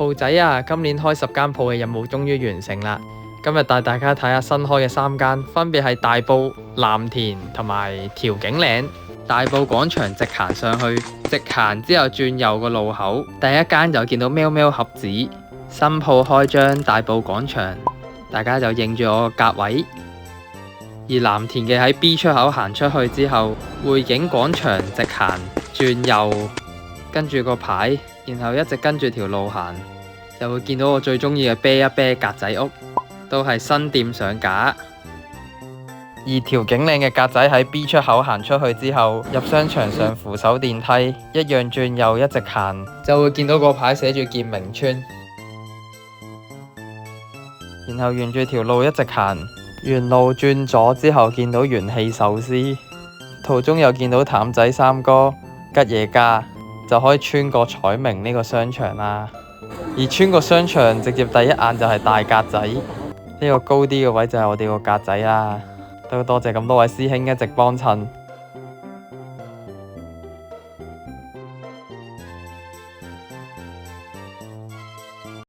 鋪仔啊，今年開10間鋪嘅任務終於完成啦！今日帶大家睇下新開嘅3間，分別係大埔、藍田同埋調景嶺。大埔廣場直行上去，直行之後轉右個路口，第一間就見到喵喵盒子，新鋪開張大埔廣場，大家就認住我個格位。而藍田嘅喺 B 出口行出去之後，匯景廣場直行轉右，跟住個牌，然後一直跟住條路行，就會見到我最中意嘅啤一啤格仔屋，都係新店上架。而調景嶺嘅格仔喺 B 出口行出去之後，入商場上扶手電梯，一樣轉右一直行，就會見到個牌寫住建明村。然後沿住條路一直行，沿路轉左之後見到元氣壽司，途中又見到譚仔三哥、吉野家，就可以穿過彩明呢個商場啦。而穿過商場直接第一眼就係大格仔，呢個高啲嘅位就係我哋個格仔啦。都多謝咁多位師兄一直幫襯。